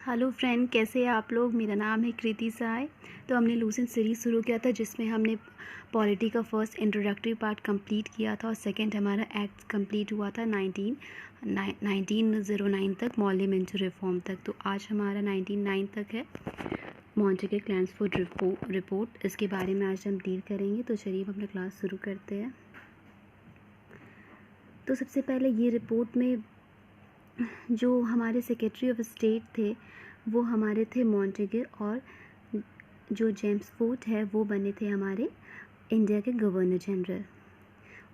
Hello friend, कैसे हैं आप लोग। मेरा नाम है कृति साय। तो हमने लूसेंट सीरीज़ शुरू किया था जिसमें हमने पॉलिटी का फर्स्ट इंट्रोडक्टरी पार्ट कंप्लीट किया था और सेकंड हमारा एक्ट कंप्लीट हुआ था 1909 तक, मॉन्यूमेंटल रिफॉर्म तक। तो आज हमारा 1909 तक है, मॉन्टेगे क्लैंसफोर्ड रिपोर्ट। इसके बारे में आज हम डील करेंगे। तो चलिए हम अपना क्लास शुरू करते हैं। तो सबसे पहले ये रिपोर्ट में जो हमारे सेक्रेटरी ऑफ स्टेट थे वो हमारे थे मॉन्टेगे, और जो जेम्स फोर्ट है वो बने थे हमारे इंडिया के गवर्नर जनरल।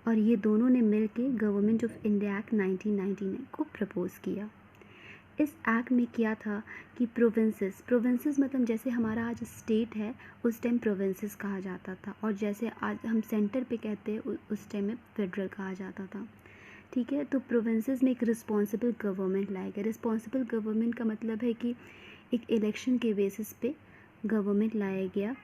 और ये दोनों ने मिल के गवर्नमेंट ऑफ इंडिया एक्ट 1999 को प्रपोज़ किया। इस एक्ट में क्या था कि प्रोविंसेस मतलब जैसे हमारा आज स्टेट है उस टाइम प्रोविंसेस कहा जाता था, और जैसे आज हम सेंटर पे कहते हैं उस टाइम में फेडरल कहा जाता था। ठीक है, तो प्रोविंसेस में एक रिस्पॉन्सिबल गवर्नमेंट लाया गया। रिस्पॉन्सिबल गवर्नमेंट का मतलब है कि एक इलेक्शन के बेसिस पे गवर्नमेंट लाया गया,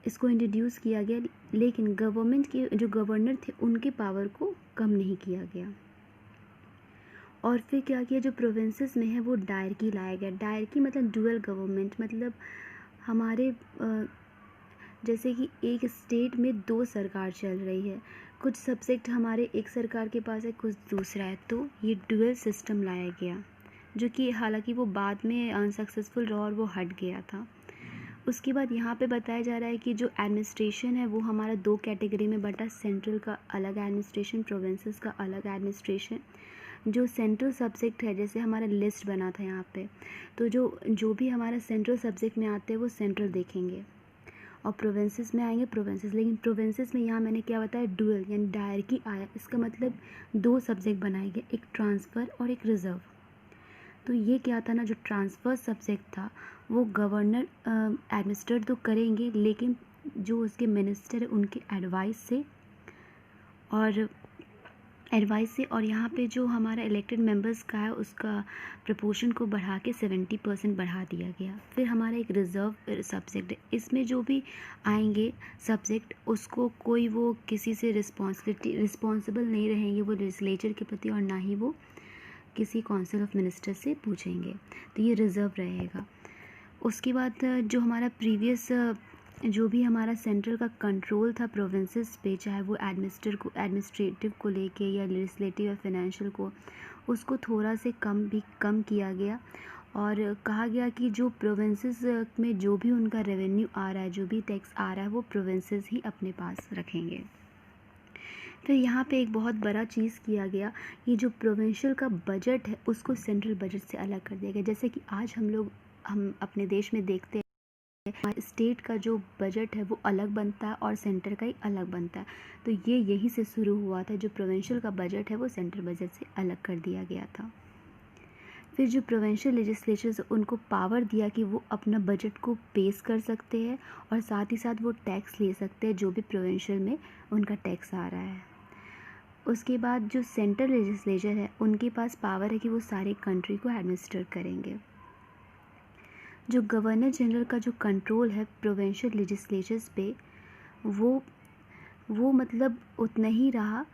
इसको इंट्रोड्यूस किया गया, लेकिन गवर्नमेंट के जो गवर्नर थे उनके पावर को कम नहीं किया गया। और फिर क्या किया, जो प्रोविंसेस में है वो डायरकी लाया गया। डायरकी मतलब डुअल गवर्नमेंट, मतलब हमारे जैसे कि एक स्टेट में दो सरकार चल रही है, कुछ सब्जेक्ट हमारे एक सरकार के पास है, कुछ दूसरा है, तो ये डुअल सिस्टम लाया गया, जो कि हालांकि वो बाद में अनसक्सेसफुल रहा और वो हट गया था। उसके बाद यहाँ पे बताया जा रहा है कि जो एडमिनिस्ट्रेशन है वो हमारा दो कैटेगरी में बटा, सेंट्रल का अलग एडमिनिस्ट्रेशन, प्रोविंसेस का अलग एडमिनिस्ट्रेशन। जो सेंट्रल सब्जेक्ट है, जैसे हमारा लिस्ट बना था यहाँ पे, तो जो भी हमारा सेंट्रल सब्जेक्ट में आते हैं वो सेंट्रल देखेंगे, और प्रोविंसेस में आएंगे प्रोविंसेस। लेकिन प्रोविंसेस में यहाँ मैंने क्या बताया, डुअल यानी डायरकी आया। इसका मतलब दो सब्जेक्ट बनाए गए, एक ट्रांसफ़र और एक रिज़र्व। तो ये क्या था ना, जो ट्रांसफ़र सब्जेक्ट था वो गवर्नर एडमिनिस्ट्रेट तो करेंगे, लेकिन जो उसके मिनिस्टर है उनके एडवाइस से और यहाँ पे जो हमारा इलेक्टेड मेंबर्स का है उसका प्रपोर्शन को बढ़ा के 70% बढ़ा दिया गया। फिर हमारा एक रिज़र्व सब्जेक्ट है, इसमें जो भी आएंगे सब्जेक्ट उसको कोई वो किसी से रिस्पॉन्सिबल नहीं रहेंगे वो लेजिस्लेचर के प्रति, और ना ही वो किसी काउंसिल ऑफ मिनिस्टर से पूछेंगे। तो ये रिज़र्व रहेगा। उसके बाद जो हमारा प्रीवियस जो भी हमारा सेंट्रल का कंट्रोल था प्रोविंसेस पे, चाहे वो एडमिनिस्ट्रेटिव को लेके या लेजिस्लेटिव या फाइनेंशियल को, उसको थोड़ा से कम किया गया, और कहा गया कि जो प्रोविंसेस में जो भी उनका रेवेन्यू आ रहा है, जो भी टैक्स आ रहा है, वो प्रोविंसेस ही अपने पास रखेंगे। फिर यहाँ पे एक बहुत बड़ा चीज़ किया गया, ये जो प्रोविंशियल का बजट है उसको सेंट्रल बजट से अलग कर दिया गया। जैसे कि आज हम अपने देश में देखते हैं स्टेट का जो बजट है वो अलग बनता है और सेंटर का ही अलग बनता है। तो ये यहीं से शुरू हुआ था, जो प्रोविंशियल का बजट है वो सेंट्रल बजट से अलग कर दिया गया था। फिर जो प्रोविंशियल लेजिस्लेचर्स उनको पावर दिया कि वो अपना बजट को पेश कर सकते हैं, और साथ ही साथ वो टैक्स ले सकते हैं जो भी प्रोविंशियल में उनका टैक्स आ रहा है। उसके बाद जो सेंट्रल लेजिस्लेचर है उनके पास पावर है कि वो सारे कंट्री को एडमिनिस्ट्रेट करेंगे। जो गवर्नर जनरल का जो कंट्रोल है प्रोविंशियल लेजिस्लेचर्स पे, वो मतलब उतना ही रहा।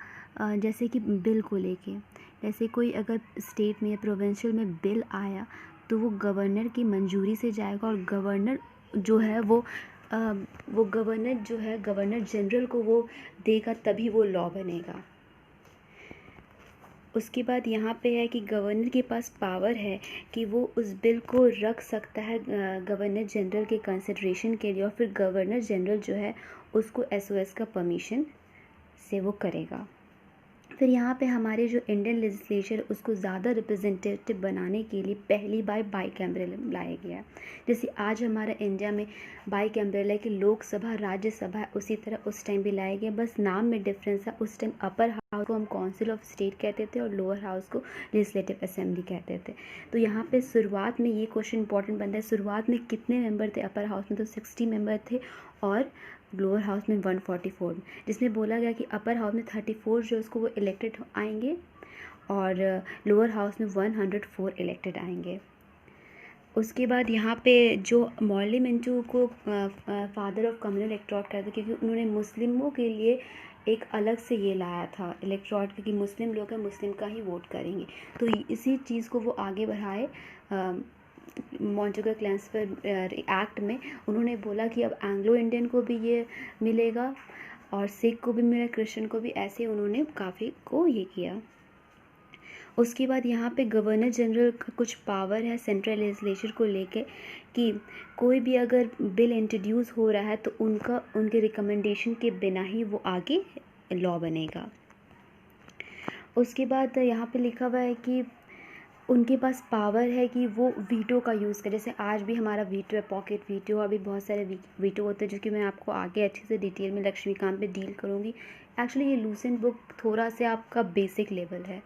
जैसे कि बिल को लेके, जैसे कोई अगर स्टेट में या प्रोविंशियल में बिल आया तो वो गवर्नर की मंजूरी से जाएगा, और गवर्नर जो है गवर्नर जनरल को वो देगा, तभी वो लॉ बनेगा। उसके बाद यहाँ पे है कि गवर्नर के पास पावर है कि वो उस बिल को रख सकता है गवर्नर जनरल के कंसिडरेशन के लिए, और फिर गवर्नर जनरल जो है उसको एसओएस का परमिशन से वो करेगा। फिर यहाँ पे हमारे जो इंडियन लेजिस्लेचर उसको ज़्यादा रिप्रेजेंटेटिव बनाने के लिए पहली बार बाईकैमरल लाया गया। जैसे आज हमारा इंडिया में बाईकैमरल है कि लोकसभा राज्यसभा है, उसी तरह उस टाइम भी लाया गया, बस नाम में डिफरेंस है। उस टाइम अपर हाउस को हम काउंसिल ऑफ स्टेट कहते थे और लोअर हाउस को लेजिस्लेटिव असेंबली कहते थे। तो यहाँ पे शुरुआत में ये क्वेश्चन इंपॉर्टेंट बनता है, शुरुआत में कितने मेंबर थे अपर हाउस में, तो 60 मेंबर थे, और लोअर हाउस में 144, जिसमें बोला गया कि अपर हाउस में 34 जो उसको वो इलेक्टेड आएंगे, और लोअर हाउस में 104 इलेक्टेड आएंगे। उसके बाद यहाँ पे जो मॉर्ली मिंटो को फादर ऑफ कम्युनल इलेक्टोरेट कहते, क्योंकि उन्होंने मुस्लिमों के लिए एक अलग से ये लाया था इलेक्टोरेट, क्योंकि मुस्लिम लोग हैं, मुस्लिम का ही वोट करेंगे। तो इसी चीज़ को वो आगे बढ़ाए मॉन्टेगो क्लेंसफर्ड एक्ट में उन्होंने बोला कि अब एंग्लो इंडियन को भी ये मिलेगा और सिख को भी मिला, क्रिश्चियन को भी, ऐसे उन्होंने काफ़ी को ये किया। उसके बाद यहाँ पे गवर्नर जनरल का कुछ पावर है सेंट्रल लेजिस्लेचर को लेके कि कोई भी अगर बिल इंट्रोड्यूस हो रहा है तो उनके रिकमेंडेशन के बिना ही वो आगे लॉ बनेगा। उसके बाद यहाँ पे लिखा हुआ है कि उनके पास पावर है कि वो वीटो का यूज़ करें। जैसे आज भी हमारा वीटो है, पॉकेट वीटो, और भी बहुत सारे वीटो होते हैं जो कि मैं आपको आगे अच्छे से डिटेल में लक्ष्मीकांत पे डील करूँगी। एक्चुअली ये लूसेंट बुक थोड़ा सा आपका बेसिक लेवल है,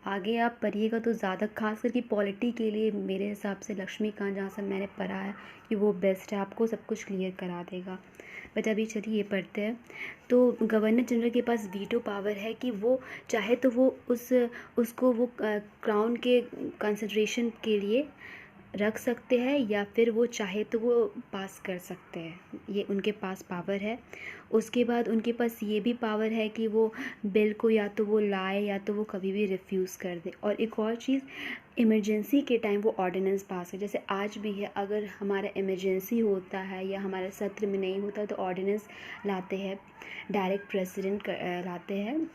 आगे आप पढ़िएगा तो ज़्यादा, खास करके पॉलिटी के लिए मेरे हिसाब से लक्ष्मीकांत जहाँ से मैंने पढ़ा है कि वो बेस्ट है, आपको सब कुछ क्लियर करा देगा। बट अभी चलिए ये पढ़ते हैं। तो गवर्नर जनरल के पास वीटो पावर है कि वो चाहे तो वो उसको वो क्राउन के कंसिडरेशन के लिए रख सकते हैं या फिर वो चाहे तो वो पास कर सकते हैं, ये उनके पास पावर है। उसके बाद उनके पास ये भी पावर है कि वो बिल को या तो वो लाए या तो वो कभी भी रिफ्यूज़ कर दे। और एक और चीज़, इमरजेंसी के टाइम वो ऑर्डिनेंस पास है, जैसे आज भी है, अगर हमारा इमरजेंसी होता है या हमारा सत्र में नहीं होता तो ऑर्डिनेंस लाते हैं, डायरेक्ट प्रेसिडेंट लाते हैं।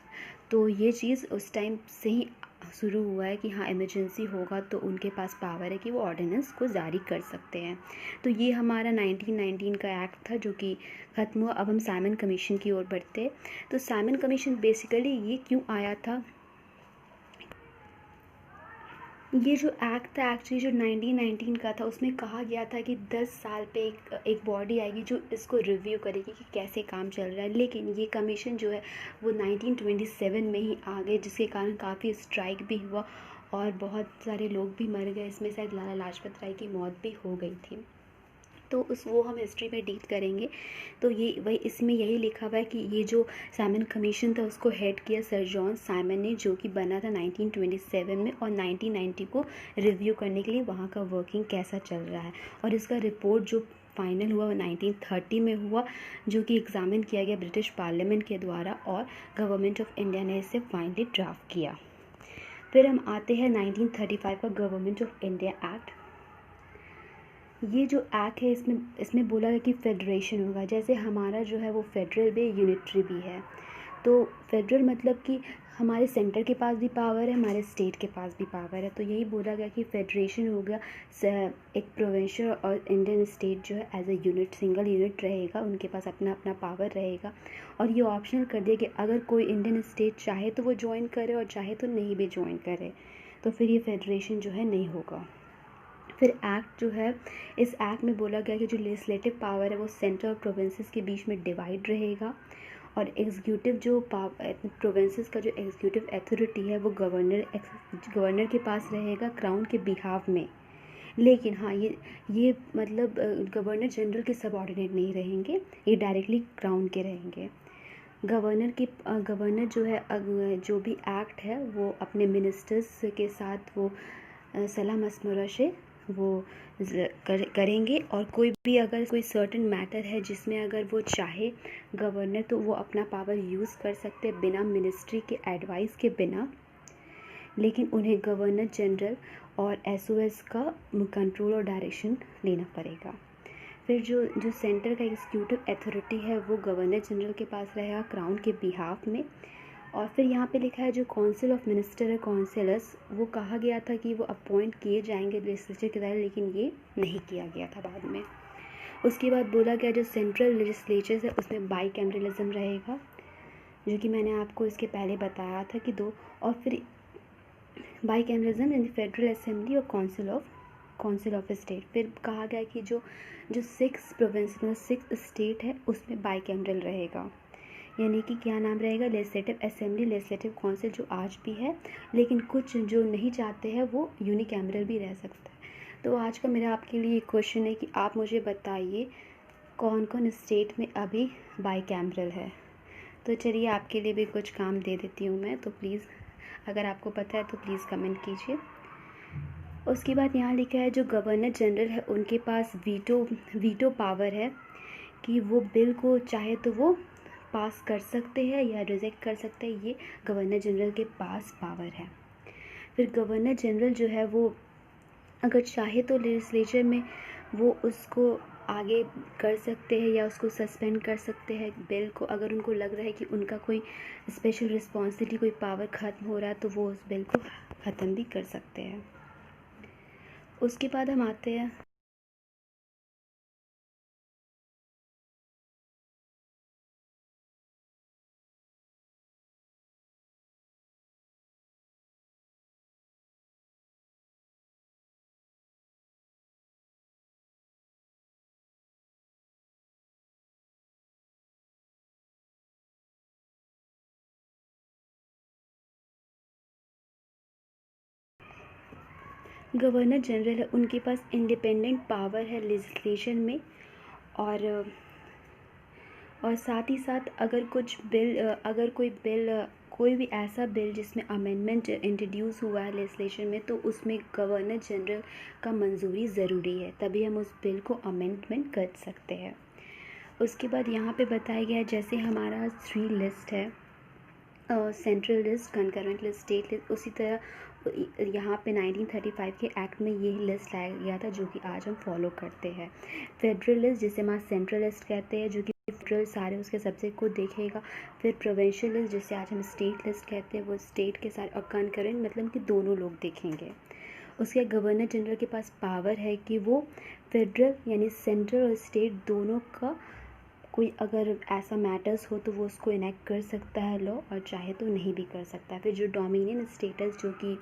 तो ये चीज़ उस टाइम से ही शुरू हुआ है कि हाँ इमरजेंसी होगा तो उनके पास पावर है कि वो ऑर्डिनेंस को जारी कर सकते हैं। तो ये हमारा 1919 का एक्ट था जो कि ख़त्म हुआ। अब हम साइमन कमीशन की ओर बढ़ते हैं। तो साइमन कमीशन बेसिकली ये क्यों आया था, ये जो एक्ट था एक्चुअली जो 1919 का था उसमें कहा गया था कि 10 साल पे एक बॉडी आएगी जो इसको रिव्यू करेगी कि कैसे काम चल रहा है। लेकिन ये कमीशन जो है वो 1927 में ही आ गए, जिसके कारण काफ़ी स्ट्राइक भी हुआ और बहुत सारे लोग भी मर गए। इसमें शायद लाला लाजपत राय की मौत भी हो गई थी। तो वो हम हिस्ट्री में डील करेंगे। तो ये वही इसमें यही लिखा हुआ है कि ये जो साइमन कमीशन था उसको हेड किया सर जॉन साइमन ने, जो कि बना था 1927 में, और 1990 को रिव्यू करने के लिए वहाँ का वर्किंग कैसा चल रहा है। और इसका रिपोर्ट जो फाइनल हुआ वो 1930 में हुआ, जो कि एग्जामिन किया गया ब्रिटिश पार्लियामेंट के द्वारा और गवर्नमेंट ऑफ इंडिया ने इसे फाइनली ड्राफ्ट किया। फिर हम आते हैं 1935 का गवर्नमेंट ऑफ इंडिया एक्ट। ये जो एक्ट है इसमें बोला है कि फेडरेशन होगा, जैसे हमारा जो है वो फेडरल भी यूनिटरी भी है। तो फेडरल मतलब कि हमारे सेंटर के पास भी पावर है, हमारे स्टेट के पास भी पावर है। तो यही बोला गया कि फेडरेशन हो गया, एक प्रोविंशियल और इंडियन स्टेट जो है as a unit, single unit रहेगा, उनके पास अपना अपना पावर रहेगा। और ये ऑप्शनल कर दिया कि अगर कोई इंडियन स्टेट चाहे तो वो ज्वाइन करे और चाहे तो नहीं भी ज्वाइन करे, तो फिर ये फेडरेशन जो है नहीं होगा। फिर एक्ट जो है, इस एक्ट में बोला गया कि जो लेजिस्लेटिव पावर है वो सेंट्रल और प्रोविंसेस के बीच में डिवाइड रहेगा, और एग्जीक्यूटिव जो प्रोविंसेस का जो एग्जीक्यूटिव अथॉरिटी है वो गवर्नर के पास रहेगा क्राउन के बिहाफ में। लेकिन हाँ ये मतलब गवर्नर जनरल के सबऑर्डिनेट नहीं रहेंगे, ये डायरेक्टली क्राउन के रहेंगे। गवर्नर जो है जो भी एक्ट है वो अपने मिनिस्टर्स के साथ वो सलाह मशवरा से वो करेंगे। और कोई भी अगर कोई सर्टेन मैटर है जिसमें अगर वो चाहे गवर्नर तो वो अपना पावर यूज़ कर सकते हैं बिना मिनिस्ट्री के एडवाइस के बिना, लेकिन उन्हें गवर्नर जनरल और एसओएस का कंट्रोल और डायरेक्शन लेना पड़ेगा। फिर जो सेंटर का एग्जीक्यूटिव अथॉरिटी है वो गवर्नर जनरल के पास रहेगा क्राउन के बिहाफ में। और फिर यहाँ पे लिखा है जो काउंसिल ऑफ मिनिस्टर है, काउंसिलर्स, वो कहा गया था कि वो अपॉइंट किए जाएंगे लेजिस्लेचर के द्वारा, लेकिन ये नहीं किया गया था बाद में। उसके बाद बोला गया जो सेंट्रल लेजिस्लेचर है उसमें बाईकैमरलिज्म रहेगा, जो कि मैंने आपको इसके पहले बताया था कि दो। और फिर bicameralism in the federal assembly और काउंसिल ऑफ स्टेट। फिर कहा गया कि जो 6 प्रोविंस मतलब 6 स्टेट है उसमें बाईकैमरल रहेगा, यानी कि क्या नाम रहेगा, लेजिस्लेटिव असेंबली, लेजिस्लेटिव काउंसिल जो आज भी है, लेकिन कुछ जो नहीं चाहते हैं वो यूनिकैमरल भी रह सकता है। तो आज का मेरा आपके लिए क्वेश्चन है कि आप मुझे बताइए कौन कौन स्टेट में अभी बाईकैमरल है। तो चलिए आपके लिए भी कुछ काम दे देती हूँ मैं, तो प्लीज़ अगर आपको पता है तो प्लीज़ कमेंट कीजिए। उसके बाद यहाँ लिखा है जो गवर्नर जनरल है उनके पास वीटो पावर है कि वो बिल को चाहे तो वो पास कर सकते हैं या रिजेक्ट कर सकते हैं, ये गवर्नर जनरल के पास पावर है। फिर गवर्नर जनरल जो है वो अगर चाहे तो लेजिस्लेचर में वो उसको आगे कर सकते हैं या उसको सस्पेंड कर सकते हैं बिल को। अगर उनको लग रहा है कि उनका कोई स्पेशल रिस्पॉन्सिबिलिटी, कोई पावर ख़त्म हो रहा है, तो वो उस बिल को ख़त्म भी कर सकते हैं। उसके बाद हम आते हैं गवर्नर जनरल है, उनके पास इंडिपेंडेंट पावर है लेजिस्लेशन में। और साथ ही साथ अगर कोई भी ऐसा बिल जिसमें अमेंडमेंट इंट्रोड्यूस हुआ है लेजिस्लेशन में, तो उसमें गवर्नर जनरल का मंजूरी ज़रूरी है, तभी हम उस बिल को अमेंडमेंट कर सकते हैं। उसके बाद यहाँ पे बताया गया है, जैसे हमारा 3 लिस्ट है, central list, concurrent list, state list, उसी तरह यहाँ पे 1935 के एक्ट में यही लिस्ट लाया गया था जो कि आज हम फॉलो करते हैं। फेडरल लिस्ट, जिसे हम सेंट्रल लिस्ट कहते हैं, जो कि फेडरल सारे उसके सब्जेक्ट को देखेगा। फिर प्रोविंशियल लिस्ट, जिसे आज हम स्टेट लिस्ट कहते हैं, वो स्टेट के सारे, और कंकरेंट मतलब कि दोनों लोग देखेंगे। उसके गवर्नर जनरल के पास पावर है कि वो फेडरल यानी सेंट्रल और स्टेट दोनों का कोई अगर ऐसा मैटर्स हो तो वो उसको इनेक्ट कर सकता है लॉ, और चाहे तो नहीं भी कर सकता है। फिर जो डोमिनियन स्टेटस जो कि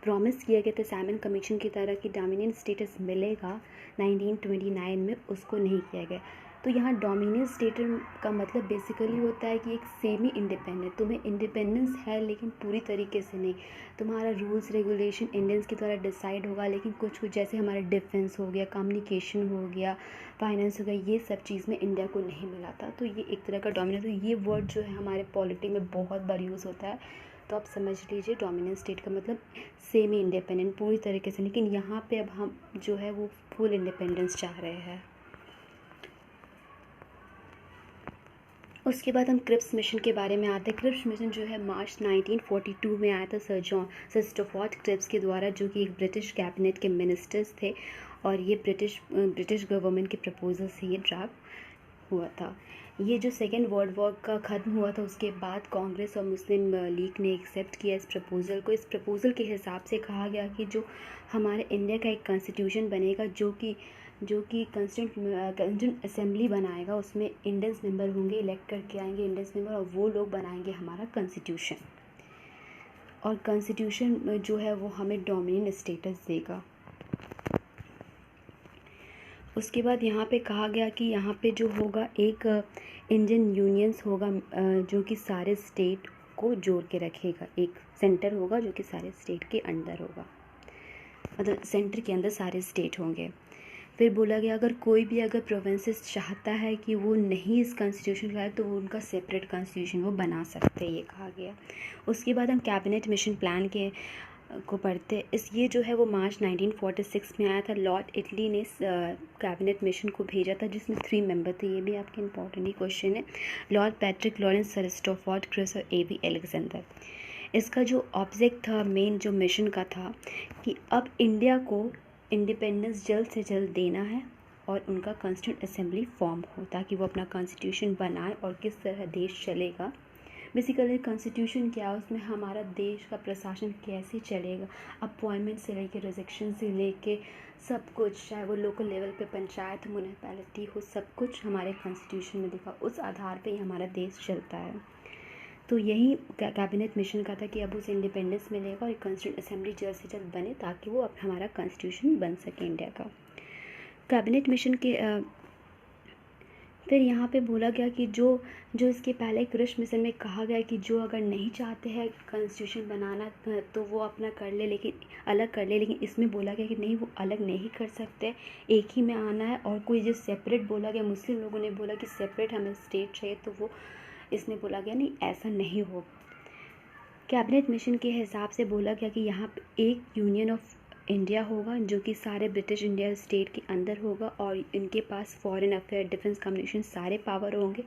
प्रॉमिस किया गया था सैमन कमीशन की तरह कि डोमिनियन स्टेटस मिलेगा 1929 में, उसको नहीं किया गया। तो यहाँ डोमिनियन स्टेटस का मतलब बेसिकली होता है कि एक सेमी इंडिपेंडेंट, तुम्हें इंडिपेंडेंस है लेकिन पूरी तरीके से नहीं। तुम्हारा रूल्स रेगुलेशन इंडियंस की द्वारा डिसाइड होगा, लेकिन कुछ कुछ जैसे हमारा डिफेंस हो गया, कम्युनिकेशन हो गया, फाइनेंस हो गया, ये सब चीज़ में इंडिया को नहीं मिला था। तो ये एक तरह का डोमिनेंस, तो ये वर्ड जो है हमारे पॉलिटी में बहुत बार यूज़ होता है। तो आप समझ लीजिए डोमिनेंट स्टेट का मतलब सेमी इंडिपेंडेंट, पूरी तरीके से। लेकिन यहाँ पे अब हम जो है वो फुल इंडिपेंडेंस चाह रहे हैं। उसके बाद हम क्रिप्स मिशन के बारे में आते हैं। क्रिप्स मिशन जो है मार्च 1942 में आया था सर स्टफोर्ड क्रिप्स के द्वारा, जो कि एक ब्रिटिश कैबिनेट के मिनिस्टर्स थे, और ये ब्रिटिश गवर्नमेंट के प्रपोजल से ये ड्राफ्ट हुआ था। ये जो सेकेंड वर्ल्ड वॉर का ख़त्म हुआ था, उसके बाद कांग्रेस और मुस्लिम लीग ने एक्सेप्ट किया इस प्रपोज़ल को। इस प्रपोज़ल के हिसाब से कहा गया कि जो हमारे इंडिया का एक कॉन्स्टिट्यूशन बनेगा, जो कि कॉन्स्टिट्यूंट असेंबली बनाएगा, उसमें इंडियंस मेंबर होंगे, इलेक्ट करके आएंगे इंडियंस मेंबर, और वो लोग बनाएंगे हमारा कॉन्स्टिट्यूशन। और कॉन्स्टिट्यूशन जो है वो हमें डोमिनियन स्टेटस देगा। उसके बाद यहाँ पे कहा गया कि यहाँ पे जो होगा एक इंडियन यूनियंस होगा, जो कि सारे स्टेट को जोड़ के रखेगा। एक सेंटर होगा जो कि सारे स्टेट के अंदर होगा, मतलब सेंटर के अंदर सारे स्टेट होंगे। फिर बोला गया अगर कोई भी अगर प्रोविंसेस चाहता है कि वो नहीं इस कॉन्स्टिट्यूशन का है, तो वो उनका सेपरेट कॉन्स्टिट्यूशन वो बना सकते हैं, ये कहा गया। उसके बाद हम कैबिनेट मिशन प्लान को पढ़ते। ये जो है वो मार्च 1946 में आया था। लॉर्ड इटली ने कैबिनेट मिशन को भेजा था, जिसमें 3 मेंबर थे। ये भी आपके इंपॉर्टेंट ही क्वेश्चन है। Lord Patrick Lawrence, Sir Stafford Cripps और A.V. अलेक्जेंडर। इसका जो ऑब्जेक्ट था, मेन जो मिशन का था, कि अब इंडिया को इंडिपेंडेंस जल्द से जल्द देना है और उनका कॉन्स्टिट्यूंट असेंबली फॉर्म हो, ताकि वो अपना कॉन्स्टिट्यूशन बनाए और किस तरह देश चलेगा। बेसिकली कॉन्स्टिट्यूशन क्या है, उसमें हमारा देश का प्रशासन कैसे चलेगा, अपॉइंटमेंट से लेके रिजेक्शन से लेके सब कुछ, चाहे वो लोकल लेवल पे पंचायत हो, म्यूनसिपैलिटी हो, सब कुछ हमारे कॉन्स्टिट्यूशन में दिखा। उस आधार पे ही हमारा देश चलता है। तो यही कैबिनेट मिशन का था कि अब उसे इंडिपेंडेंस मिलेगा और कॉन्स्टिट्यूंट असेंबली जल्द से जल्द बने, ताकि वो अब हमारा कॉन्स्टिट्यूशन बन सके इंडिया का। कैबिनेट मिशन के फिर यहाँ पे बोला गया कि जो इसके पहले क्रिप्स मिशन में कहा गया कि जो अगर नहीं चाहते हैं कॉन्स्टिट्यूशन बनाना तो वो अपना कर ले, लेकिन अलग कर ले। लेकिन इसमें बोला गया कि नहीं, वो अलग नहीं कर सकते, एक ही में आना है। और कोई जो सेपरेट बोला गया, मुस्लिम लोगों ने बोला कि सेपरेट हमें स्टेट चाहिए, तो वो इसमें बोला गया नहीं, ऐसा नहीं होगा। कैबिनेट मिशन के हिसाब से बोला गया कि यहाँ पे एक यूनियन ऑफ इंडिया होगा, जो कि सारे ब्रिटिश इंडिया स्टेट के अंदर होगा, और इनके पास फॉरेन अफेयर, डिफेंस, कम्युनिकेशन सारे पावर होंगे।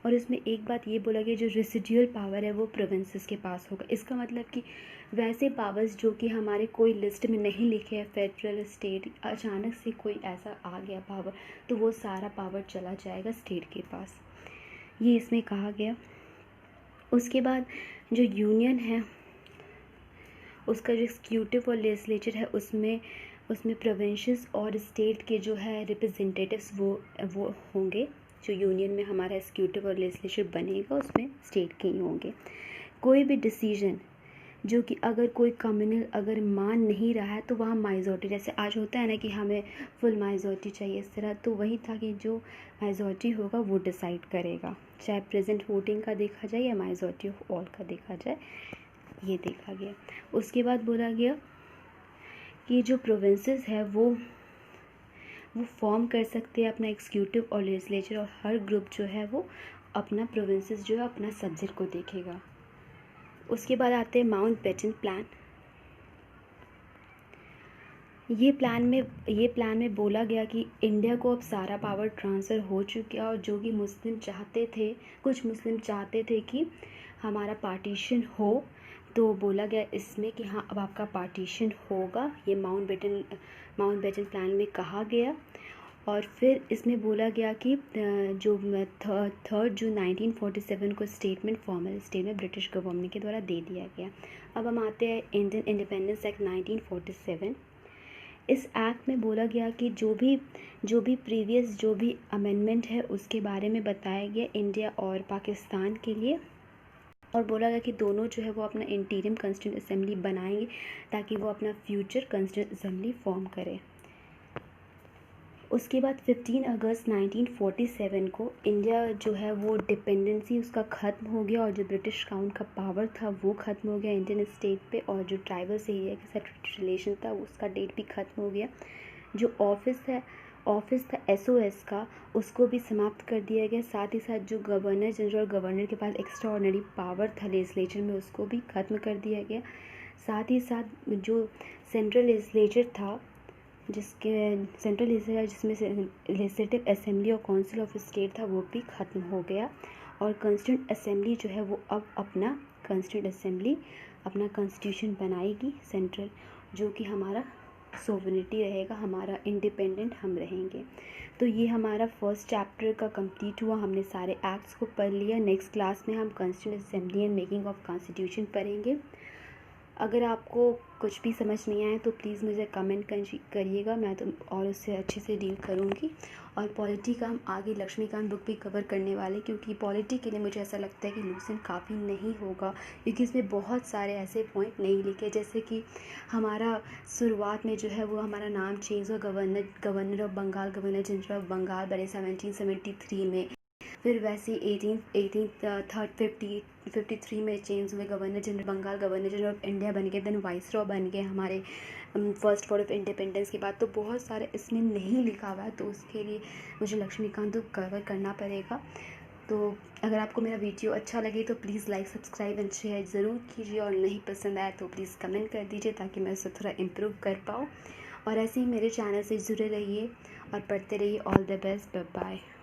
और इसमें एक बात ये बोला गया, जो रेसिडुअल पावर है वो प्रोविंसेस के पास होगा। इसका मतलब कि वैसे पावर्स जो कि हमारे कोई लिस्ट में नहीं लिखे हैं, फेडरल, स्टेट, अचानक से कोई ऐसा आ गया पावर, तो वो सारा पावर चला जाएगा स्टेट के पास, ये इसमें कहा गया। उसके बाद जो यूनियन है उसका जो एग्जीक्यूटिव और लेजिस्लेचर है उसमें प्रोविंसेस और स्टेट के जो है रिप्रेजेंटेटिव्स वो होंगे। जो यूनियन में हमारा एग्जीक्यूटिव और लेजिस्लेचर बनेगा उसमें स्टेट के ही होंगे। कोई भी डिसीजन जो कि अगर कोई कम्युनल अगर मान नहीं रहा है तो वहाँ माइजॉरिटी, जैसे आज होता है ना कि हमें फुल माइजॉरिटी चाहिए, इस तरह तो वही था कि जो माइजॉरिटी होगा वो डिसाइड करेगा, चाहे प्रेजेंट वोटिंग का देखा जाए या माइजॉरिटी ऑफ ऑल का देखा जाए, ये देखा गया। उसके बाद बोला गया कि जो प्रोविंसेस है वो फॉर्म कर सकते हैं अपना एग्जीक्यूटिव और लेजिस्लेचर, और हर ग्रुप जो है वो अपना प्रोविंसेस जो है अपना सब्जेक्ट को देखेगा। उसके बाद आते हैं माउंटबेटन प्लान। ये प्लान में बोला गया कि इंडिया को अब सारा पावर ट्रांसफ़र हो चुका है, और जो कि कुछ मुस्लिम चाहते थे कि हमारा पार्टीशन हो, तो बोला गया इसमें कि हाँ अब आपका पार्टीशन होगा, ये माउंटबेटन प्लान में कहा गया। और फिर इसमें बोला गया कि जो 3 जून 1947 को फॉर्मल स्टेटमेंट ब्रिटिश गवर्नमेंट के द्वारा दे दिया गया। अब हम आते हैं इंडियन इंडिपेंडेंस एक्ट 1947। इस एक्ट में बोला गया कि जो भी प्रीवियस जो भी अमेंडमेंट है उसके बारे में बताया गया इंडिया और पाकिस्तान के लिए, और बोला गया कि दोनों जो है वो अपना इंटीरियम कॉन्स्टिट्यूंट असेंबली बनाएंगे ताकि वो अपना फ्यूचर कॉन्स्टिट्यूंट असेंबली फॉर्म करे। उसके बाद 15 अगस्त 1947 को इंडिया जो है वो डिपेंडेंसी उसका ख़त्म हो गया, और जो ब्रिटिश क्राउन का पावर था वो ख़त्म हो गया इंडियन स्टेट पे, और जो ट्राइबल्स एरिया के साथ रिलेशन था उसका डेट भी ख़त्म हो गया। जो ऑफिस था SOS का उसको भी समाप्त कर दिया गया। साथ ही साथ जो गवर्नर जनरल गवर्नर के पास एक्स्ट्रा ऑर्डिनरी पावर था लेजिस्लेचर में उसको भी ख़त्म कर दिया गया। साथ ही साथ जो सेंट्रल लेजिस्लेचर था जिसमें लेजिस्लेटिव असेंबली और काउंसिल ऑफ स्टेट था वो भी ख़त्म हो गया, और कॉन्स्टिट्यूंट असेंबली जो है वो अब अपना कॉन्स्टिट्यूशन बनाएगी सेंट्रल, जो कि हमारा सोवरेनिटी रहेगा, हमारा इंडिपेंडेंट हम रहेंगे। तो ये हमारा फर्स्ट चैप्टर का कंप्लीट हुआ, हमने सारे एक्ट्स को पढ़ लिया। नेक्स्ट क्लास में हम constituent assembly and making of constitution पढ़ेंगे। अगर आपको कुछ भी समझ नहीं आए तो प्लीज़ मुझे कमेंट करिएगा, मैं तो और उससे अच्छे से डील करूँगी। और पॉलिटी का हम आगे लक्ष्मीकांत बुक भी कवर करने वाले, क्योंकि पॉलिटी के लिए मुझे ऐसा लगता है कि लूसेंट काफ़ी नहीं होगा, क्योंकि इसमें बहुत सारे ऐसे पॉइंट नहीं लिखे, जैसे कि हमारा शुरुआत में जो है वो हमारा नाम चेंज हुआ governor of Bengal, governor general of Bengal बने 1773 में। फिर वैसे 1853 में चेंज हुए governor general Bengal, governor general of India बन गए, देन वाइसरॉय बन गए हमारे फर्स्ट फॉर ऑफ इंडिपेंडेंस के बाद। तो बहुत सारे इसमें नहीं लिखा हुआ है, तो उसके लिए मुझे लक्ष्मीकांत को कवर करना पड़ेगा। तो अगर आपको मेरा वीडियो अच्छा लगे तो please like, subscribe and share ज़रूर कीजिए, और नहीं पसंद आए तो प्लीज़ कमेंट कर दीजिए ताकि मैं उसे थोड़ा इम्प्रूव कर पाऊँ। और ऐसे ही मेरे चैनल से जुड़े रहिए और पढ़ते रहिए। All the best, bye bye.